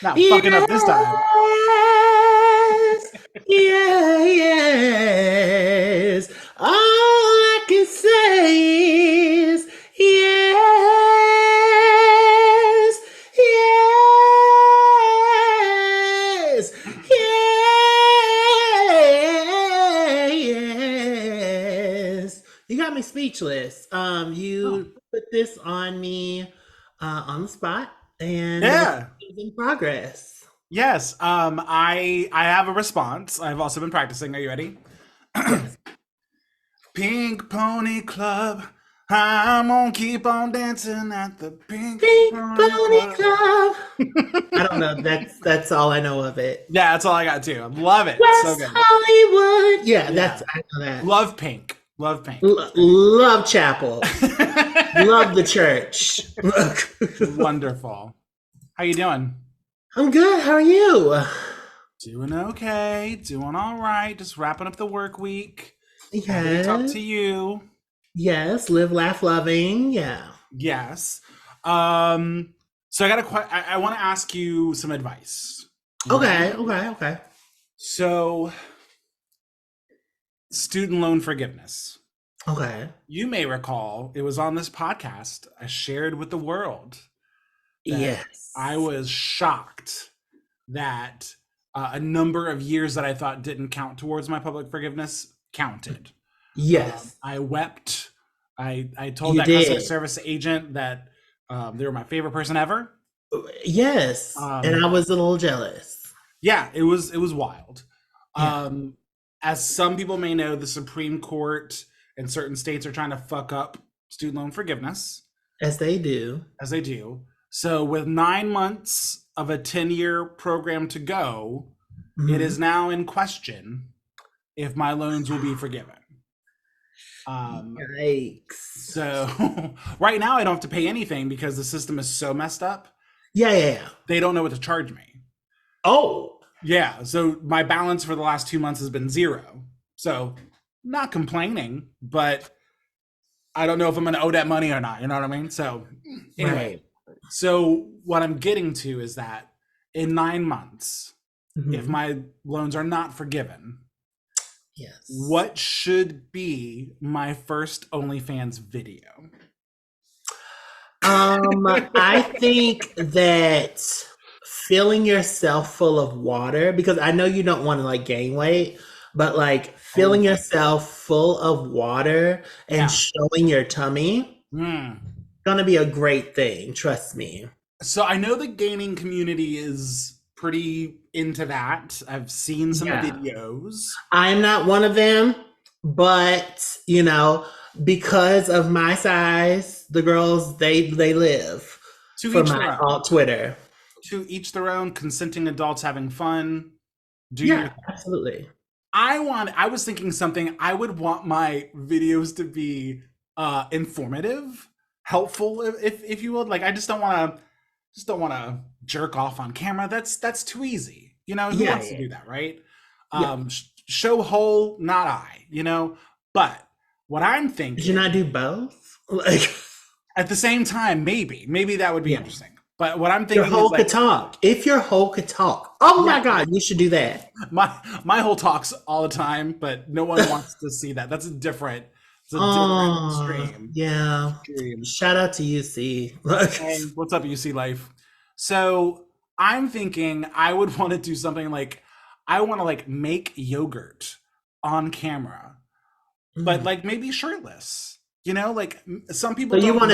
Not fucking up this time. Yes, yeah, yes. All I can say is yes, yes, yes. You got me speechless. Oh. You put this on me on the spot, and the Yeah. recording is in progress. Yes. I have a response. I've also been practicing. Are you ready? Yes. Pink Pony Club. I'm gonna keep on dancing at the Pink Pink Pony Pony Club. Club. I don't know. That's all I know of it. Yeah, that's all I got too. Love it. So West good. Hollywood. Yeah, Yeah. that's I know that. Love Pink. Love Pink. It's great. Love chapel. Love the church. Wonderful. How you doing? I'm good. How are you? Doing okay. Doing all right. Just wrapping up the work week. Happy to talk Yes. to you. Yes. Live, laugh, loving. Yeah. Yes. Um, so I want to ask you some advice. Okay. Okay. Okay. Okay. So, student loan forgiveness. Okay. You may recall it was on this podcast I shared with the world that I Yes. was shocked that a number of years that I thought didn't count towards my public forgiveness counted. Yes. I wept. I told You that customer did. service agent that they were my favorite person ever. Yes. And I Um, was a little jealous. yeah, it was wild. Yeah. Um, as some people may know, the Supreme Court in certain states are trying to fuck up student loan forgiveness, As they do. as they do. So, with 9 months of a 10-year program to go, it Mhm. is now in question if my loans will be forgiven. Um, Yikes. so, right now, I don't have to pay anything because the system is so messed up. Yeah, yeah, yeah. They don't know what to charge me. Oh, Yeah, so my balance for the last 2 months has been zero. So, not complaining, but I don't know if I'm going to owe that money or not. You know what I mean? So, anyway, right. so what I'm getting to is that in 9 months, if Mhm. my loans are not forgiven, Yes. what should be my first OnlyFans video? I think that filling yourself full of water, because I know you don't want to like gain weight, but like Oh, filling yourself full of water and yeah. showing your tummy, Mm. gonna be a great thing. Trust me. So I know the gaming community is pretty into that. I've seen some Yeah. videos. I'm not one of them, but because of my size, the girls they live To for each my their own. alt Twitter. To each their own. Consenting adults having fun. Do your Yeah, thing. absolutely. I was thinking something. I would want my videos to be informative, helpful, if you would. Like, I just don't want to jerk off on camera. That's too easy. Who Yeah, wants to yeah, do that, right? yeah. Show whole, not I. But what I'm Did you thinking not do both? Like, at the same time, maybe that would be yeah. interesting. But what I'm Your thinking is whole could like, talk. If your whole could talk, oh my yeah, God, you should do that. my whole talks all the time, but no one wants to see that. It's a different Oh, stream. yeah. Stream. Shout out to you, C. Look, Hey, what's up, UC Life? So I'm thinking I would want to do something like I want to like make yogurt on camera, but mm. like maybe shirtless. Like some So people don't you know want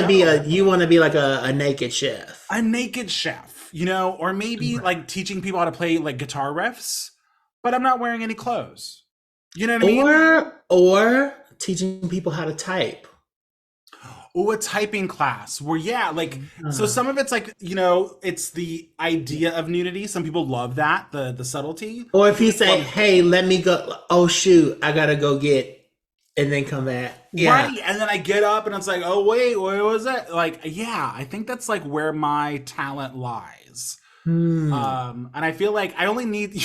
to be like a naked chef. a naked chef, or maybe Right. like teaching people how to play like guitar riffs, but I'm not wearing any clothes. You know what I mean? Or teaching people how to type. Oh, a typing class where, yeah, like, so Uh, some of it's like, it's the idea of nudity. Some people love that, the subtlety. or if you Well, say, "Hey, let me go." Oh shoot, I gotta go get, and then come back. Yeah, right. And then I get up and it's like, oh, wait, what was that? Like, yeah, I think that's like where my talent lies. hmm. And I feel like I only need,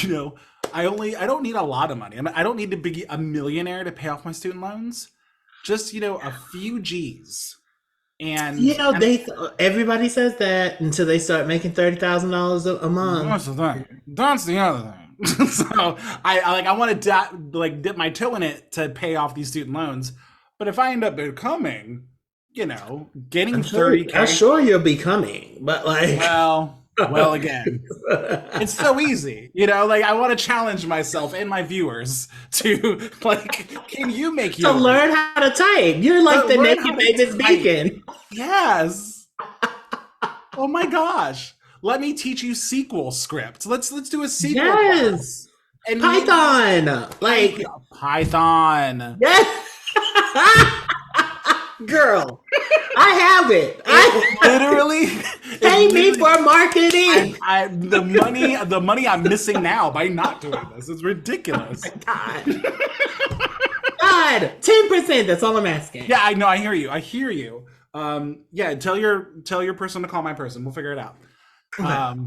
I don't need a lot of money. I don't need to be a millionaire to pay off my student loans. Just, a few G's. And, You know, everybody says that until they start making $30,000 a month. that's the thing. That's the other thing. So I want to dip my toe in it to pay off these student loans. But if I end up becoming, getting 30K, I'm sure you'll be coming, but like, well, again, it's so easy, like I want to challenge myself and my viewers to can you make to learn how to type? You're like the naked baby's beacon. Yes. Oh my gosh. Let me teach you SQL script. Let's do a SQL. Yes. And Python. Python. Yes. Girl, I have it. Literally pay me for marketing. The money I'm missing now by not doing this is ridiculous. Oh God, 10%. That's all I'm asking. Yeah, I know. I hear you. Yeah, tell your person to call my person. We'll figure it out. Okay.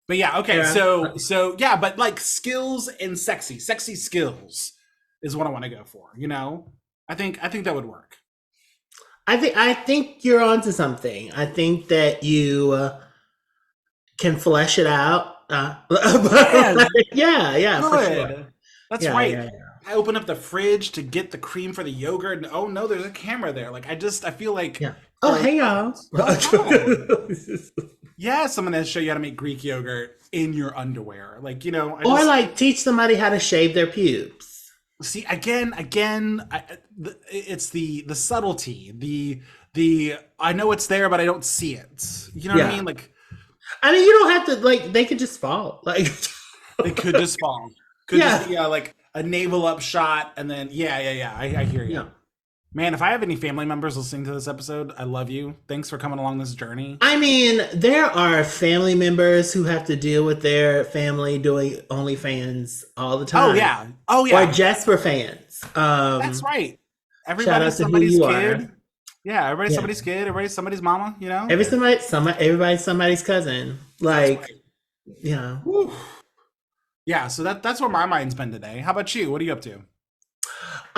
But yeah, okay. Yeah. So yeah, but like skills and sexy skills is what I want to go for. I think that would work. I think you're onto something. I think that you can flesh it out. Yeah, for sure. That's right. Yeah. I open up the fridge to get the cream for the yogurt, and oh no, there's a camera there. Like I feel like. Yeah. Oh, hey y'all. Yes, I'm gonna show you how to make Greek yogurt in your underwear. Or like teach somebody how to shave their pubes. See, again, it's the subtlety, the I know it's there, but I don't see it. You know what I mean? You don't have to they could just fall. They could just fall. Could just be like a navel up shot, and then I hear you. Yeah. Man, if I have any family members listening to this episode, I love you. Thanks for coming along this journey. I mean, there are family members who have to deal with their family doing OnlyFans all the time. Oh yeah. Or just for fans. That's right. Everybody's somebody's kid. Yeah, everybody's somebody's kid. Everybody's somebody's mama. Everybody's somebody's cousin. Whew. Yeah. So that's where my mind's been today. How about you? What are you up to?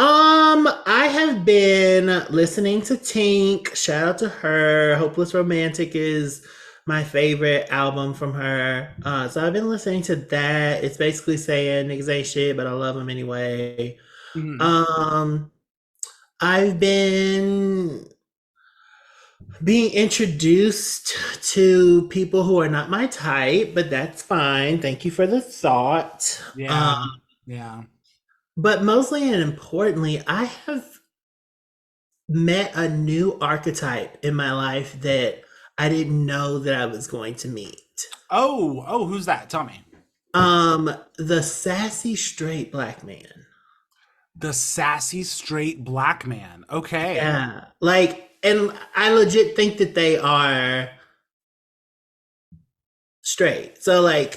I have been listening to Tink. Shout out to her. Hopeless Romantic is my favorite album from her. So I've been listening to that. It's basically saying niggas ain't shit, but I love them anyway. Mm-hmm. I've been being introduced to people who are not my type, but that's fine. Thank you for the thought. Yeah. But mostly and importantly, I have met a new archetype in my life that I didn't know that I was going to meet. Oh, who's that? Tell me. The sassy straight black man. The sassy straight black man. Okay. Yeah. And I legit think that they are straight. So and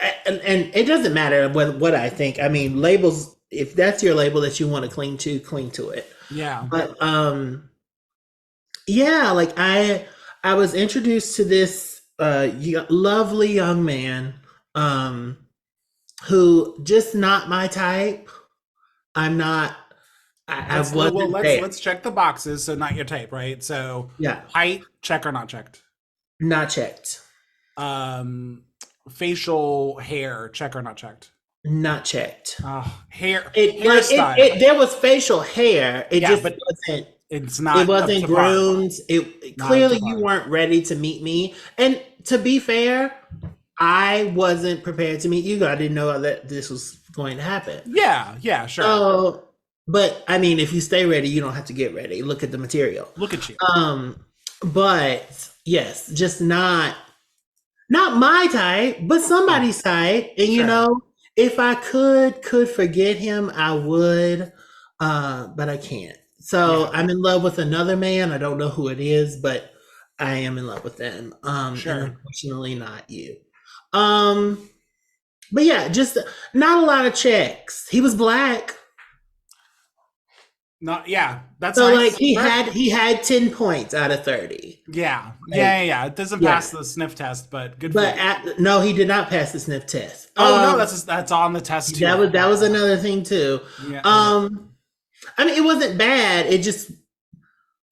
it doesn't matter what I think. I mean, labels, if that's your label that you want to cling to it. Yeah. But I was introduced to this lovely young man who just not my type. I'm not. Let's check the boxes. So not your type, right? So height, check or not checked? Not checked. Facial hair, check or not checked? Not checked. Hair. Hairstyle. There was facial hair. It just wasn't. It's not. It wasn't groomed. Clearly you weren't ready to meet me. And to be fair, I wasn't prepared to meet you. I didn't know that this was going to happen. Yeah, sure. So, but I mean, if you stay ready, you don't have to get ready. Look at the material. Look at you. But yes, just not my type, but somebody's type. And if I could forget him, I would, but I can't. So I'm in love with another man. I don't know who it is, but I am in love with them. And unfortunately not you. But yeah, just not a lot of checks. He was black. That's so nice. He had 10 points out of 30. Yeah. It doesn't pass the sniff test, but good. No, he did not pass the sniff test. No, that's on the test too. That was another thing too. Yeah. I mean, it wasn't bad. It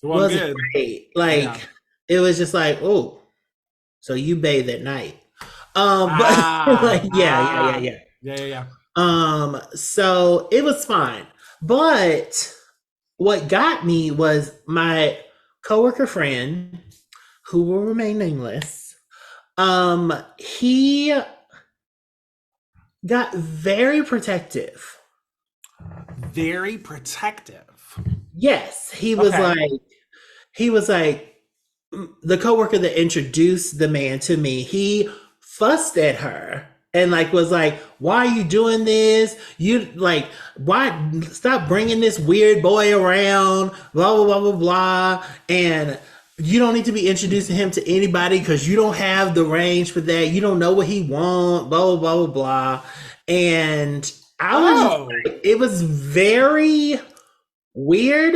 It wasn't wasn't good. great. Yeah. Like it was just like, oh, so you bathe at night. But Ah, like, yeah, yeah, yeah, ah. yeah. Yeah, yeah, yeah. So it was fine. But what got me was my coworker friend, who will remain nameless. He got very protective. Very protective. Yes, Okay. he was like the coworker that introduced the man to me. He fussed at her and like was like, "Why are you doing this? You like why stop bringing this weird boy around? Blah blah blah blah blah." And you don't need to be introducing him to anybody because you don't have the range for that. You don't know what he wants. Blah blah blah blah blah. And I was just Oh, like, it was very weird.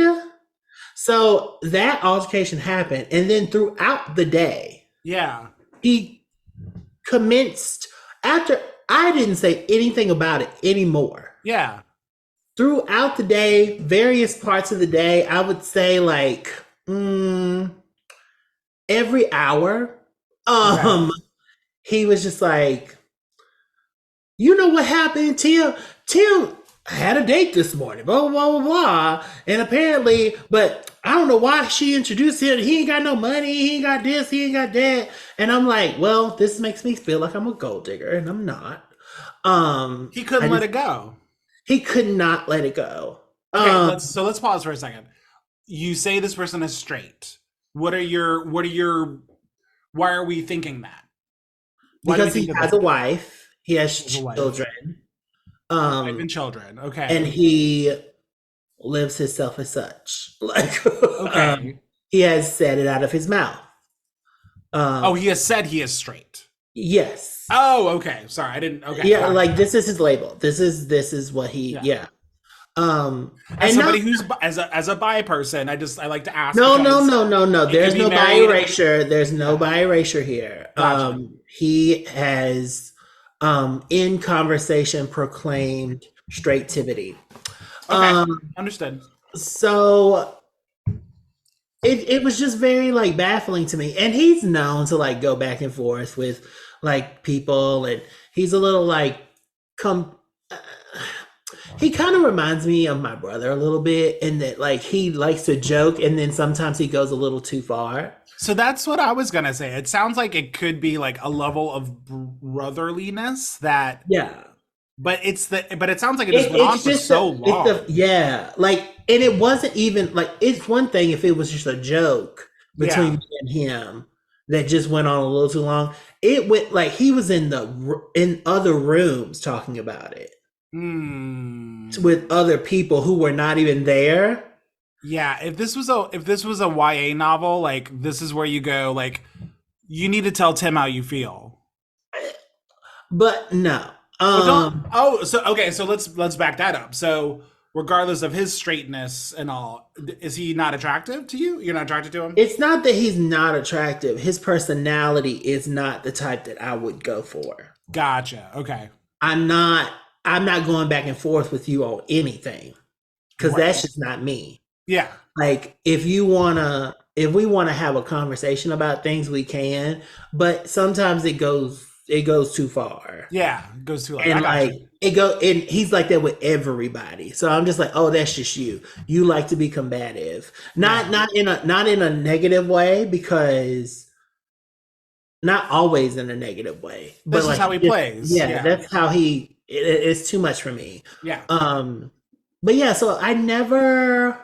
So that altercation happened, and then throughout the day, yeah. he commenced after I didn't say anything about it anymore. Yeah. Throughout the day, various parts of the day, I would say like every hour, Okay. um, he was just like, you know what happened, Tim? Tim had a date this morning, blah, blah, blah, blah, blah. And apparently, but I don't know why she introduced him. He ain't got no money. He ain't got this. He ain't got that. And I'm like, well, this makes me feel like I'm a gold digger, and I'm not. He I couldn't let just, it go. he could not let it go. Okay, Um, let's pause for a second. You say this person is straight. What are your why are we thinking that? Why do we because think he that has this a wife, he is a has wife? children, A wife um, and children. and Okay. he lives himself as such. Like, Okay. he has said it out of his mouth. Oh, Um, he has said he is straight. yes. Oh, okay. Sorry, I didn't. Okay, Yeah, gotcha. like this is his label. This is what he Yeah. yeah. As And not somebody who's as a bi person, I like to ask no no because no no no. he could There's be no bi married. erasure. There's no Yeah. bi erasure here. Gotcha. He has in conversation proclaimed straightivity. Okay. Um Understood. so it was just very like baffling to me. And he's known to like go back and forth with like people, and he's a little like come he kind of reminds me of my brother a little bit in that like he likes to joke and then sometimes he goes a little too far. So that's what I was gonna say. It sounds like it could be like a level of brotherliness that, Yeah. but it sounds like it just went on It's for just so it's a long. yeah, like and it wasn't even like it's one thing if it was just a joke between Yeah. me and him that just went on a little too long. It went like he was in in other rooms talking about it Hmm. with other people who were not even there. Yeah. If this was a YA novel, like this is where you go. Like you need to tell Tim how you feel. But no. Oh, don't. Oh, so okay. So let's back that up. So regardless of his straightness and all, is he not attractive to you? You're not attracted to him? It's not that he's not attractive. His personality is not the type that I would go for. Gotcha. Okay. I'm not I'm not going back and forth with you on anything cuz Right. that's just not me. Yeah. Like if we want to have a conversation about things we can, but sometimes it goes too far. Yeah. Goes too like I And got like you. it go and he's like that with everybody. So I'm just like, "Oh, that's just you. You like to be combative." Yeah. Not in a negative way because not always in a negative way, but That's just like how he plays. yeah, Yeah. that's how it's too much for me. Yeah. Um, but yeah, so I never.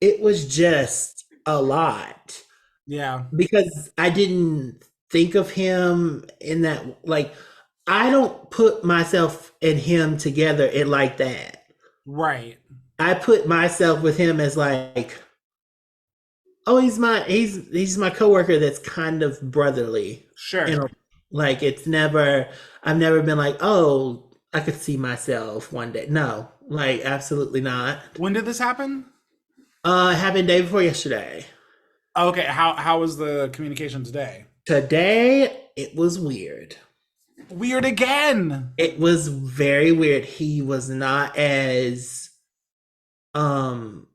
It was just a lot Yeah. because I didn't think of him in that like I don't put myself and him together it like that. Right. I put myself with him as like, oh, he's my coworker that's kind of brotherly. You Sure. know, like it's never I've never been like, oh, I could see myself one day. No, like absolutely not. When did this happen? It happened day before yesterday. Okay. How was the communication today? Today it was weird. Weird again. It was very weird. He was not as um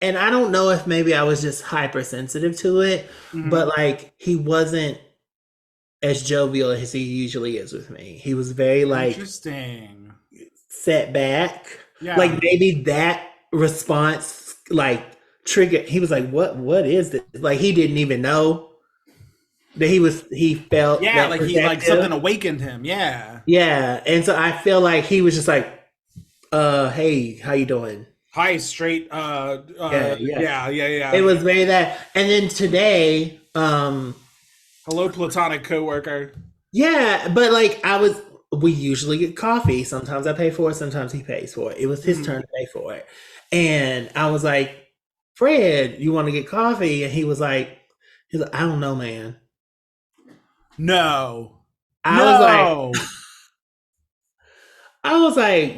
and I don't know if maybe I was just hypersensitive to it, but Hmm. like he wasn't as jovial as he usually is with me. He was very like Interesting. set back. Like Yeah. maybe that response like triggered. He was like, what is this? Like he didn't even know that he felt Yeah, that like he like something protective. awakened him. Yeah. Yeah. And so I feel like he was just like, hey, how you doing? Hi, straight. Yeah, yeah. Yeah, yeah, It yeah. was very that. And then today, Hello, platonic coworker. yeah, but like we usually get coffee. Sometimes I pay for it, sometimes he pays for it. It was his Mhm. turn to pay for it. And I was like, Fred, you want to get coffee? And he's like, I don't know, man. No, I was like, no. I was like,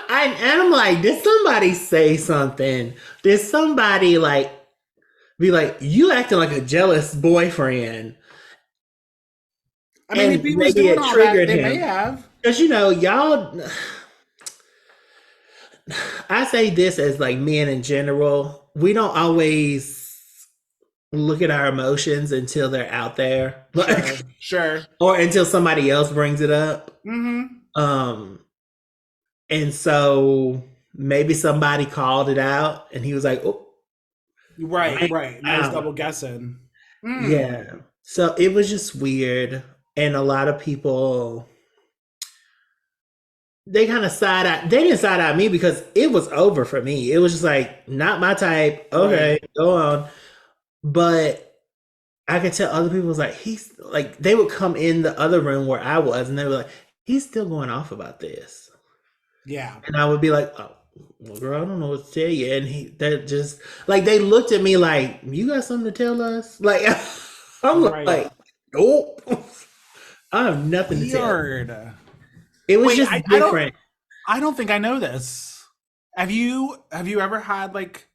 and I'm like, did somebody say something? Did somebody like be like, you acting like a jealous boyfriend? I mean, if And he was maybe doing it all that, triggered they may him. have. Because, y'all, I say this as like men in general, we don't always look at our emotions until they're out there, like, Sure, sure. or until somebody else brings it up. Mm-hmm. Um, and so maybe somebody called it out and he was like, oh, Right, right. Now he's wow. double guessing. Hmm. Yeah. So it was just weird. And a lot of people, they kind of they didn't side eye me because it was over for me. It was just like, not my type. Right. Okay, go on. But I could tell other people was like, he's like, they would come in the other room where I was and they were like, he's still going off about this. Yeah. And I would be like, oh, well, girl, I don't know what to tell you. And that just like, they looked at me like, you got something to tell us? Like, I'm Right. like, nope, I have nothing to tell. Weird. It was Wait, just I don't different. I don't think I know this. Have you ever had like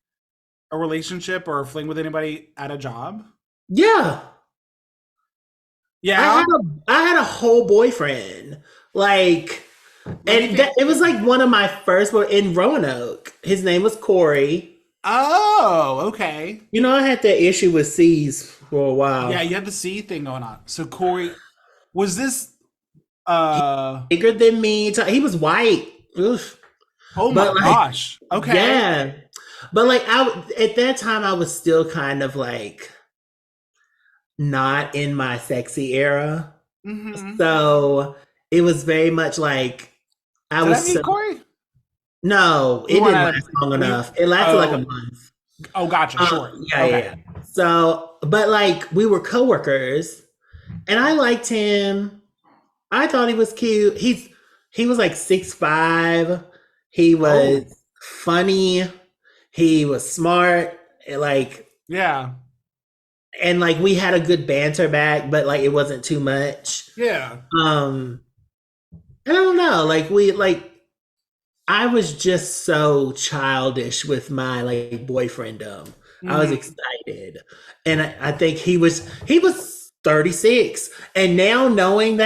a relationship or a fling with anybody at a job? Yeah. I Yeah. had a I had a whole boyfriend. Like, Let me and think. that it was like one of my first were in Roanoke. His name was Corey. Oh, okay. I had that issue with C's for a Yeah, while. you had the C thing going on. So Corey, was this He uh bigger than me. He was white. Oof. oh my But like, gosh. Okay. yeah. But like at that time I was still kind of like not in my sexy era. Mm-hmm. So it was very much like I Did I was so meet Corey? no, We it weren't didn't at last long we enough. It lasted like a oh month. oh gotcha, short. Yeah, Okay. yeah. So, but like we were coworkers, and I liked him. I thought he was cute. He was like 6'5". He was Oh, funny. He was smart. Like, yeah. and like we had a good banter back, but like it wasn't too much. Yeah. Um, and I don't know. Like we like I was just so childish with my like boyfrienddom. I was Mm-hmm. excited, and I think he was 36, and now knowing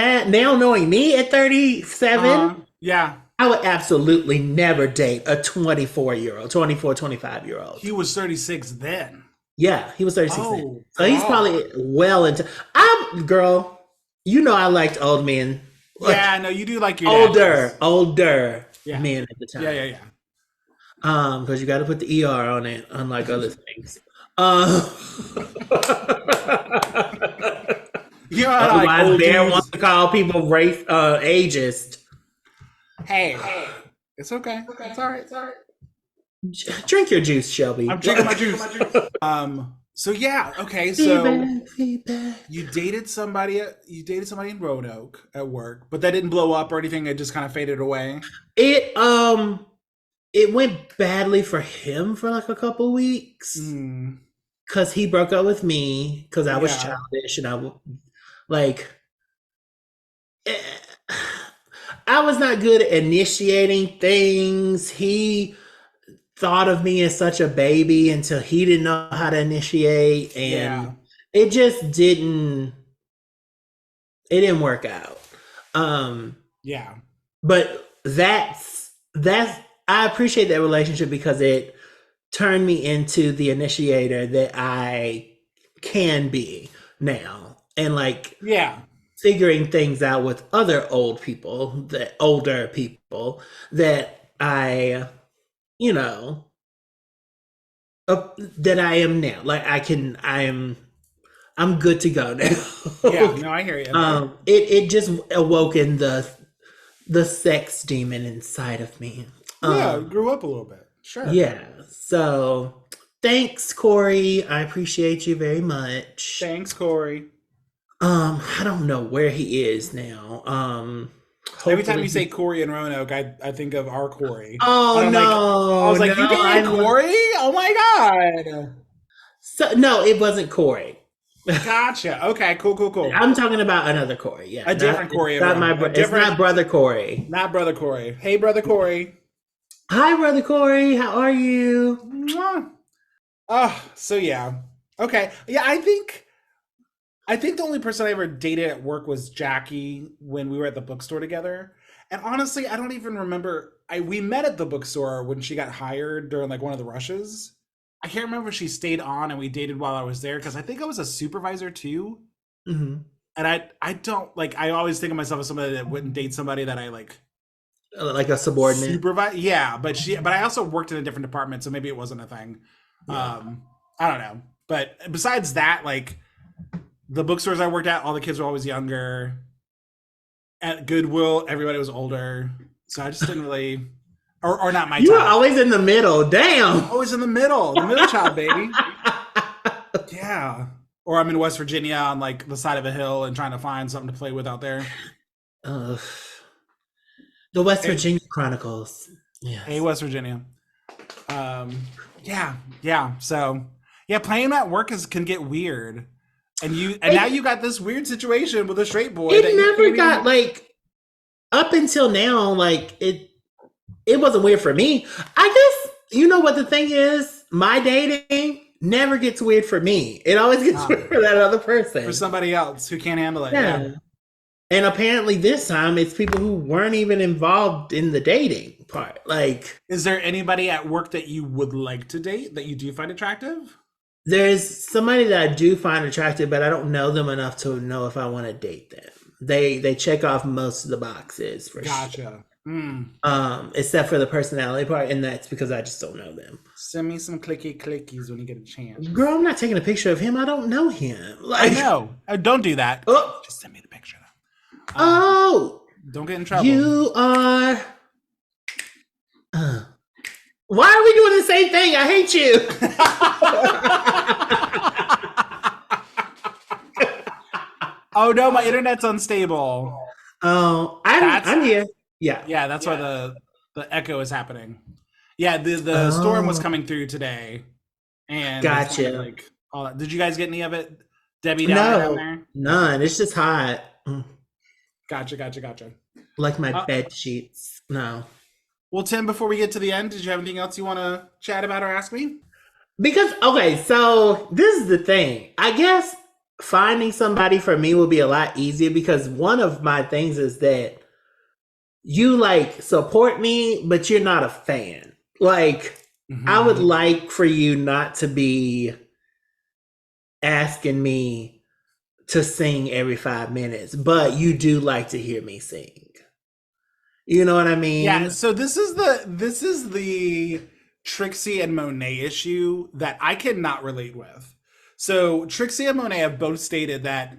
me at 37, Yeah. I would absolutely never date a 24-year-old, 24, 25-year-old. He was 36 then. Yeah, he was 36 then, Oh so he's probably God. well into. I'm girl, I liked old men, like Yeah, no, you do like your older, daddies. older Yeah. men at the Yeah, yeah, time. yeah. Because you got to put the ER on it, unlike other things. Uh, You know how like otherwise, old Bear wants dudes. to call people race ageist. Hey, it's okay. It's all right. Drink your juice, Shelby. I'm drinking my juice. So yeah, okay. So Feedback, feedback. you dated somebody in Roanoke at work, but that didn't blow up or anything. It just kind of faded away. It went badly for him for like a couple weeks Mm, because he broke up with me because I was yeah. childish and like eh, I was not good at initiating things. He thought of me as such a baby until he didn't know how to initiate, and Yeah. it just didn't work out. Um, Yeah. but that's I appreciate that relationship because it turned me into the initiator that I can be now. And like Yeah. figuring things out with other older people that you know, that I am now. Like I'm good to go Yeah. now. No, I hear you. It just awoken the sex demon inside of me. Yeah, it grew up a little bit. Sure. Yeah. So thanks, Corey. I appreciate you very much. Thanks, Corey. I don't know where he is now. Every time Hopefully you say he's. Corey and Roanoke, I think of our Corey. And Oh I'm like, I no, was like, you no, dated Corey? Oh my God. so no, it wasn't Corey. Gotcha. Okay, cool, cool, cool. I'm talking about another Corey. Yeah, A different Corey not over my here. A it's different, not brother Corey. not brother Corey. Hey, brother Corey. Hi, brother Corey. How are you? Mwah. Oh, so yeah. Okay. Yeah, I think the only person I ever dated at work was Jackie when we were at the bookstore together. And honestly, I don't even remember. We met at the bookstore when she got hired during like one of the rushes. I can't remember if she stayed on and we dated while I was there because I think I was a supervisor too. Hmm. And I don't like. I always think of myself as somebody that wouldn't date somebody that I like Like a subordinate. supervise. Yeah, but I also worked in a different department, so maybe it wasn't a thing. Yeah. I don't know. But besides that, like the bookstores I worked at, all the kids were always younger. At Goodwill, everybody was older. So I just didn't really, or not my You were type. always in the middle. Damn. Always in the middle child, baby. Yeah. Or I'm in West Virginia on like the side of a hill and trying to find something to play with out there. Ugh. The West Hey, Virginia Chronicles. hey, Yes. West Virginia. Yeah, yeah. So yeah, playing at work can get weird. And now It, you got this weird situation with a straight boy that it you never can't got even. like up until now, like it wasn't weird for me. I guess you know what the thing is? My dating never gets weird for me. It always gets Ah, weird for that other for person. somebody else who can't handle it. Yeah. Yeah. And apparently this time it's people who weren't even involved in the dating part. Like Is there anybody at work that you would like to date that you do find attractive? there's somebody that I do find attractive, but I don't know them enough to know if I want to date them. They check off most of the boxes for sure. Gotcha. Mm. Except for the personality part, and that's because I just don't know them. Send me some clicky clickies when you get a Girl, chance. I'm not taking a picture of him. I don't know him. I Like, know. Don't do that. oh, Just send me the picture though. oh, Don't get in trouble. you are. Uh, why are we doing the same thing? I hate you. Oh no, my internet's unstable. Oh, That's I'm here. Yeah. yeah, that's why the echo is happening. Yeah, the storm was Oh, coming through today, and it's kind of gotcha. like all that. Did you guys get any of it? Debbie down No, there. none. It's just hot. Gotcha, gotcha, gotcha. Like my Uh, bed sheets. No. well, Tim, before we get to the end, did you have anything else you want to chat about or ask me? Because, okay, so this is the thing. I guess finding somebody for me will be a lot easier because one of my things is that you like support me, but you're not a fan. Like, I would Hmm. like for you not to be asking me to sing every 5 minutes, but you do like to hear me sing. You know what I Yeah, mean? so this is the Trixie and Monet issue that I cannot relate with. So Trixie and Monet have both stated that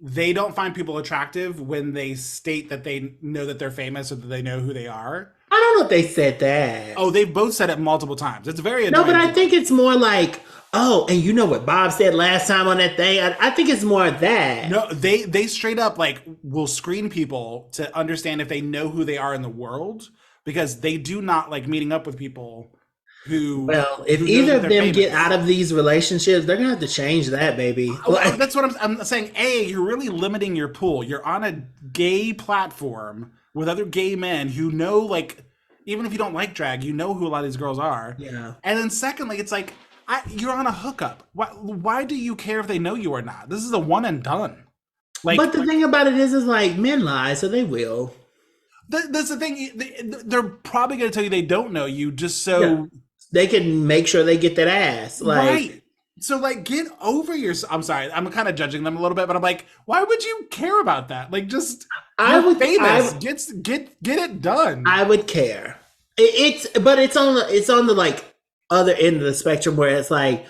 they don't find people attractive when they state that they know that they're famous or that they know who they are. I don't know if they said that. Oh, they've both said it multiple times. It's very No, but annoying I to me. think it's more like, oh, and you know what Bob said last time on that thing? I think it's more of that. No, they straight up like will screen people to understand if they know who they are in the world because they do not like meeting up with people who Well, if know either that of they're them get famous. out of these relationships, they're gonna have to change that, baby. Well, Like, that's what I'm saying. You're really limiting your pool. You're on a gay platform with other gay men who know, like, even if you don't like drag, you know who a lot of these girls are. yeah. And then secondly, it's like you're on a hookup. Why do you care if they know you or not? This is a one and done. But Like the thing about it is like men lie, so they will. that's the thing. They're probably going to tell you they don't know you just Yeah. so they can make sure they get that ass. Like, Right. So like get over yourself. I'm sorry. I'm kind of judging them a little bit, but I'm like, why would you care about that? Like just I you're would, famous. Get it done. I would care. But it's on the like other end of the spectrum where it's like,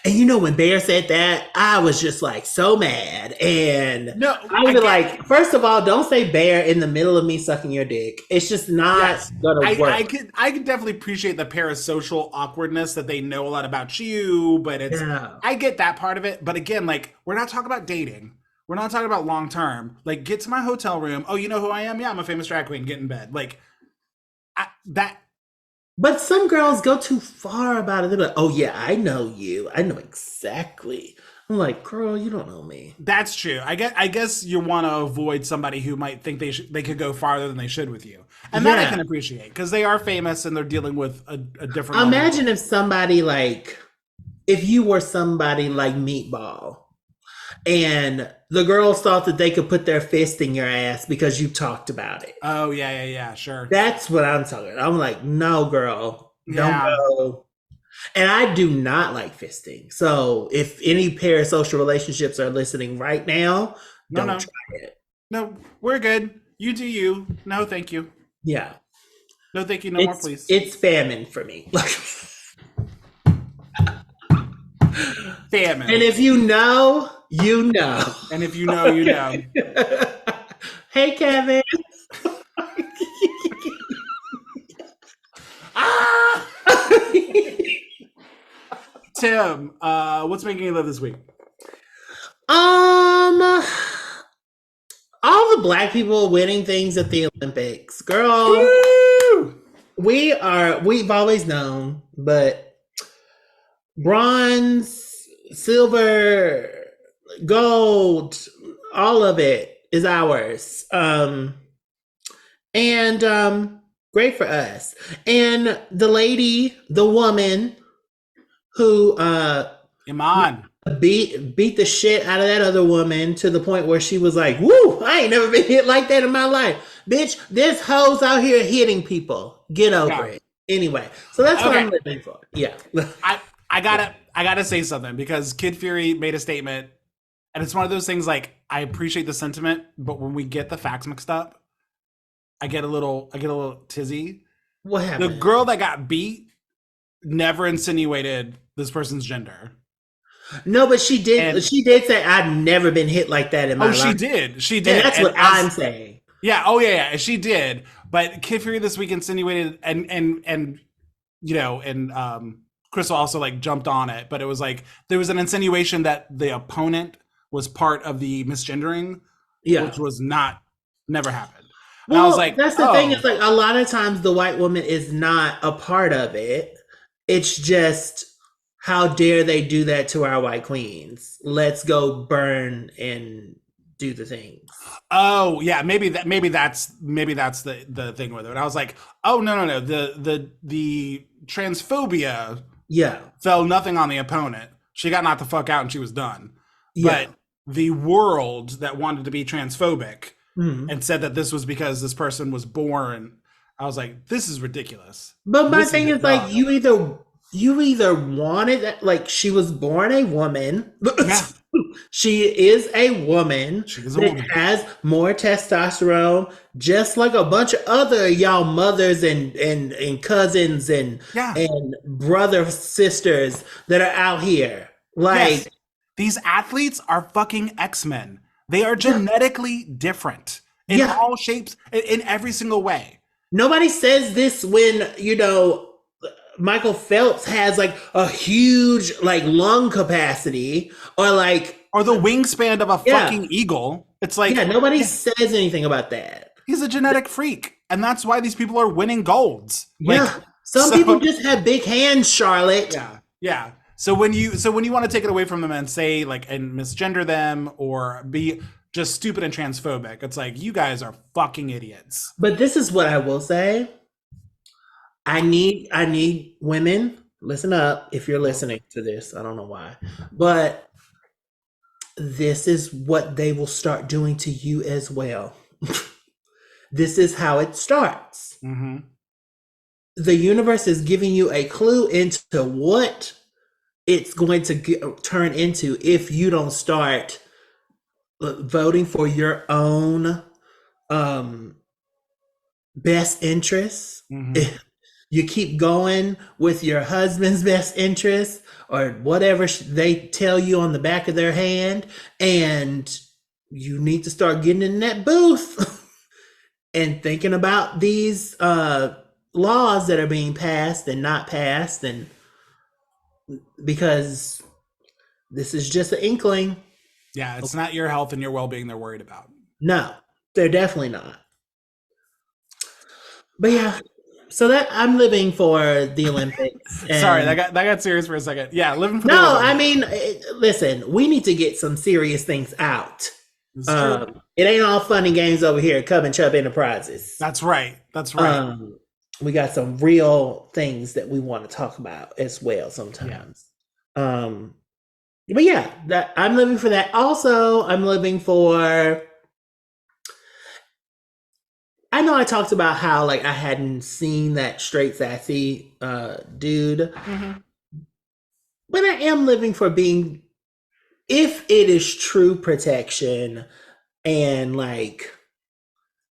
and you know, when Bear said that, I was just like so mad. And No, I was like, first of all, don't say Bear in the middle of me sucking your dick. It's just not gonna work. I could definitely appreciate the parasocial awkwardness that they know a lot about you, but it's I get that part of it. But again, like we're not talking about dating. We're not talking about long term. Like get to my hotel room. Oh, you know who I am? Yeah, I'm a famous drag queen. Get in bed. Like that. But some girls go too far about it. They're like, "Oh yeah, I know you. I know exactly." I'm like, "Girl, you don't know me." That's true. I guess you want to avoid somebody who might think they could go farther than they should with you, and that I can appreciate because they are famous and they're dealing with a different. Imagine if somebody like, if you were somebody like Meatball, and the girls thought that they could put their fist in your ass because you talked about it. Oh yeah, sure. That's what I'm talking about. I'm like, no, girl, don't go. And I do not like fisting. So if any parasocial relationships are listening right now, don't try it. No, we're good. You do you. No, thank you. Yeah. No, thank you. No more, please. It's famine for me. Famine. And if you know, you know. And if you know, you know. Hey, Kevin. Tim, what's making you live this week? All the black people winning things at the Olympics. Girl, woo! We've always known, but bronze, silver, gold, all of it is ours. And great for us. And the woman who Iman beat the shit out of that other woman to the point where she was like, woo, I ain't never been hit like that in my life. Bitch, there's hoes out here hitting people. Get over it. Anyway, so that's what I'm living for. Yeah. I gotta say something because Kid Fury made a statement, and it's one of those things like I appreciate the sentiment, but when we get the facts mixed up, I get a little tizzy. What happened? The girl that got beat never insinuated this person's gender. No, but she did. And she did say, "I've never been hit like that in my life." She did. And that's what I'm saying. Yeah. Oh yeah. She did. But Kid Fury this week insinuated, and you know, and Crystal also like jumped on it. But it was like there was an insinuation that the opponent was part of the misgendering, which was never happened. And I was like, that's the thing. It's like a lot of times the white woman is not a part of it. It's just, how dare they do that to our white queens? Let's go burn and do the things. Oh yeah, maybe that's the thing with it. And I was like, oh no. The transphobia fell nothing on the opponent. She got knocked the fuck out and she was done. Yeah. But the world that wanted to be transphobic and said that this was because this person was born, I was like, this is ridiculous. But my thing is like, you either wanted that, like she was born a woman. Yeah. She is a woman that has more testosterone, just like a bunch of other y'all mothers and cousins and brother sisters that are out here. Like these athletes are fucking X-Men. They are genetically different in all shapes, in every single way. Nobody says this when, you know, Michael Phelps has like a huge like lung capacity or the wingspan of a fucking eagle. It's like nobody says anything about that. He's a genetic freak, and that's why these people are winning golds. Some people just have big hands, Charlotte. Yeah. So when you want to take it away from them and say like and misgender them or be just stupid and transphobic, it's like you guys are fucking idiots. But this is what I will say. I need women, listen up if you're listening to this. I don't know why. But this is what they will start doing to you as well. This is how it starts. Mm-hmm. the universe is giving you a clue into what it's going to turn into if you don't start voting for your own um best interests. Mm-hmm. If you keep going with your husband's best interests or whatever they tell you on the back of their hand, and you need to start getting in that booth and thinking about these laws that are being passed and not passed, and because this is just an inkling. Yeah, it's not your health and your well-being they're worried about. No, they're definitely not. But yeah, so that I'm living for the Olympics. Sorry, And that got serious for a second. Yeah, living for the no, I Olympics. mean, listen, we need to get some serious things out. It's true. It ain't all fun and games over here at Cub and Chub Enterprises. That's right. That's right. We got some real things that we want to talk about as well sometimes. Yeah. But yeah, that I'm living for that. Also, I'm living for. I know I talked about how like I hadn't seen that straight sassy dude, but I am living for being, if it is true protection and like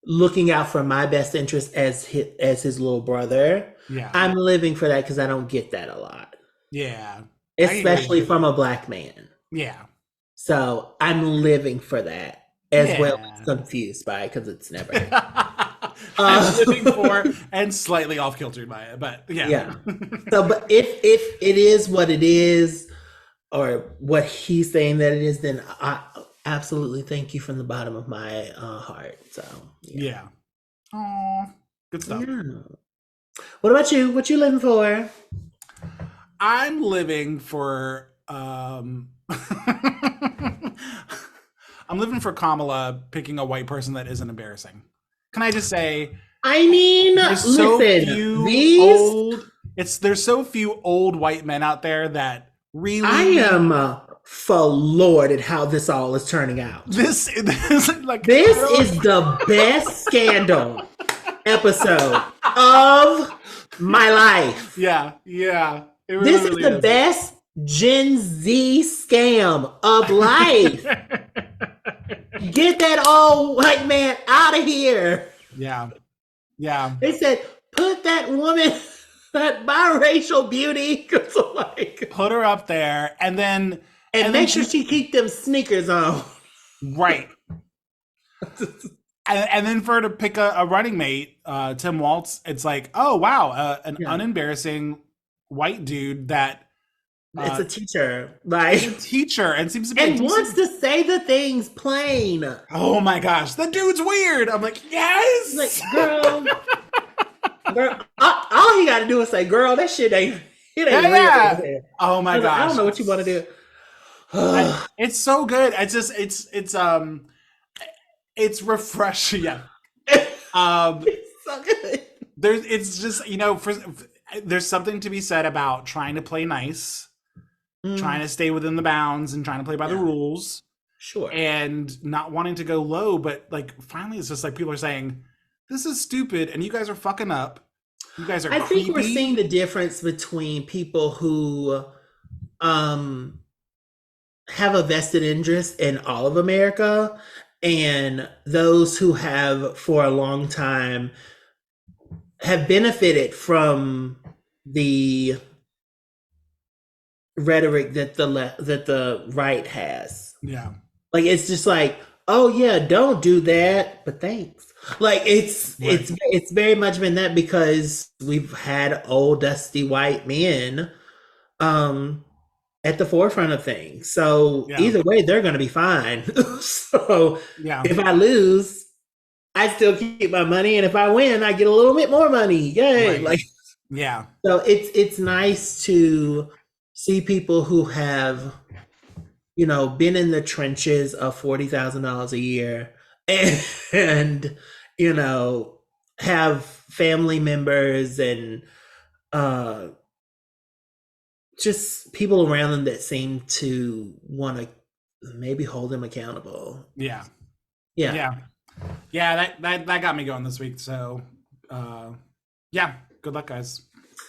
looking out for my best interest as his little brother. Yeah, I'm living for that because I don't get that a lot. Yeah, especially from a Black man. Yeah, so I'm living for that as well as confused by it because it's never. I'm living for and slightly off kiltered by it, but yeah. So, but if it is what it is, or what he's saying that it is, then I absolutely thank you from the bottom of my heart. So yeah. Oh, good stuff. Yeah. What about you? What you living for? I'm living for I'm living for Kamala picking a white person that isn't embarrassing. Can I just say? I mean, there's so few old white men out there that really. I am floored at how this all is turning out. This is the best scandal episode of my life. Yeah. It really, this is the best Gen Z scam of life. Get that old white man out of here. Yeah. They said, put that woman, that biracial beauty, like, put her up there, and then make sure she keep them sneakers on. Right. and then for her to pick a running mate, Tim Waltz, it's like, oh wow, an unembarrassing white dude that. It's a teacher, like a teacher, and seems to be and wants to say the things plain. Oh my gosh, the dude's weird. I'm like, yes, like girl. All he got to do is say, "Girl, that shit ain't real." Oh my gosh, I don't know what you want to do. It's so good. It's just it's refreshing. Yeah, it's so good. It's just there's something to be said about trying to play nice. Trying to stay within the bounds and trying to play by the rules. Sure. And not wanting to go low, but like finally it's just like people are saying, this is stupid and you guys are fucking up. You guys are I think we're seeing the difference between people who have a vested interest in all of America and those who have for a long time have benefited from the rhetoric that the right has. Yeah. Like it's just like, oh yeah, don't do that, but thanks. Like it's very much been that because we've had old dusty white men at the forefront of things. So either way they're gonna be fine. So if I lose, I still keep my money, and if I win, I get a little bit more money. Yay. Right. Like so it's nice to see people who have, been in the trenches of $40,000 a year and have family members and just people around them that seem to want to maybe hold them accountable. Yeah. That got me going this week. So, Yeah. Good luck, guys.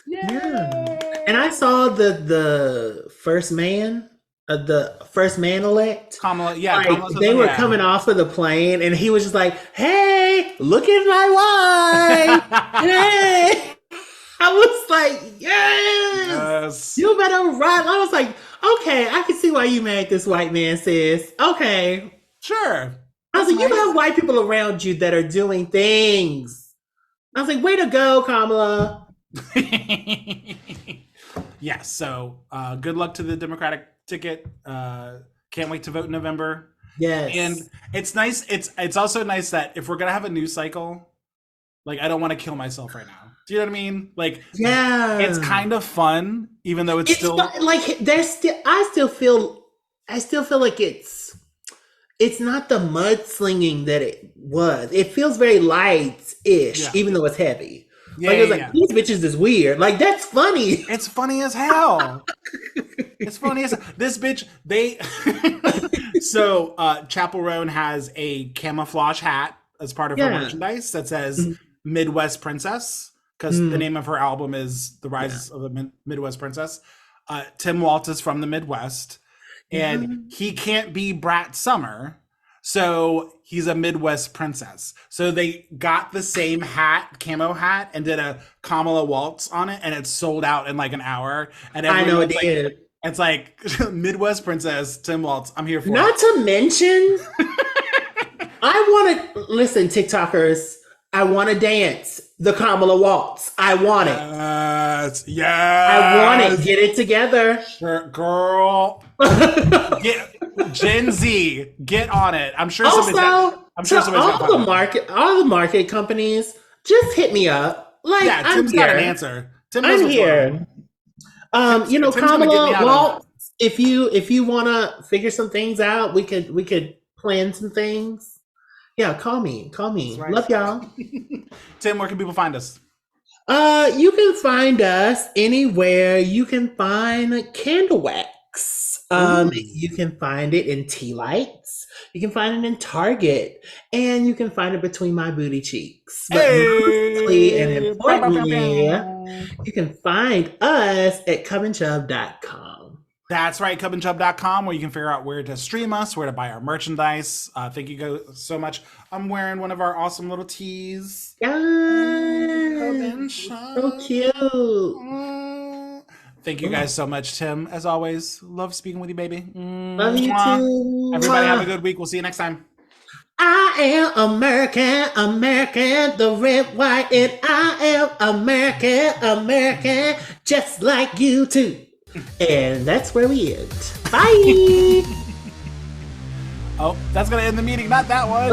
Yeah. And I saw the first man, the first man elect. Kamala. Yeah. Like Kamala they were yeah. coming off of the plane, and he was just like, "Hey, look at my wife! Hey!" I was like, "Yes, you better run." I was like, "Okay, I can see why you made this white man, sis. Okay, sure." I was like, "You have white people around you that are doing things." I was like, "Way to go, Kamala." Yes. So good luck to the Democratic ticket. Can't wait to vote in November. Yes. And it's nice. It's also nice that if we're gonna have a news cycle, like I don't want to kill myself right now. Do you know what I mean? Like, yeah, it's kind of fun, even though it's still like there's still. I still feel like it's not the mudslinging that it was. It feels very light-ish, even though it's heavy. Yeah, like, it was like, these bitches is weird. Like, that's funny. It's funny as hell. It's funny as this bitch, they so Chapel Roan has a camouflage hat as part of her merchandise that says Midwest Princess, because the name of her album is The Rise of the Midwest Princess. Tim Waltz is from the Midwest, and he can't be Brat Summer, so he's a Midwest princess. So they got the same hat, camo hat, and did a Kamala Waltz on it, and it sold out in like an hour. And I know it did. It's like Midwest princess, Tim Waltz. I'm here for Not it. to mention, I want to listen, TikTokers. I want to dance the Kamala Waltz. I want it. Yes. I want it. Get it together. Sure, girl. Gen Z, get on it. I'm sure somebody's all the market companies, just hit me up. Like, Tim's got an answer. I'm here. Tim's Kamala Waltz, if you want to figure some things out, we could plan some things. Yeah, call me. Right. Love y'all. Tim, where can people find us? You can find us anywhere you can find candle wax. You can find it in tea lights. You can find it in Target, and you can find it between my booty cheeks. But mostly and importantly, you can find us at wearecubandchub.com. That's right, wearecubandchub.com, where you can figure out where to stream us, where to buy our merchandise. Thank you guys so much. I'm wearing one of our awesome little tees. So cute. Thank you guys so much, Tim. As always, love speaking with you, baby. Love you too. Everybody have a good week. We'll see you next time. I am American, the red, white, and I am American, just like you too. And that's where we end. Bye. Oh, that's going to end the meeting, not that one.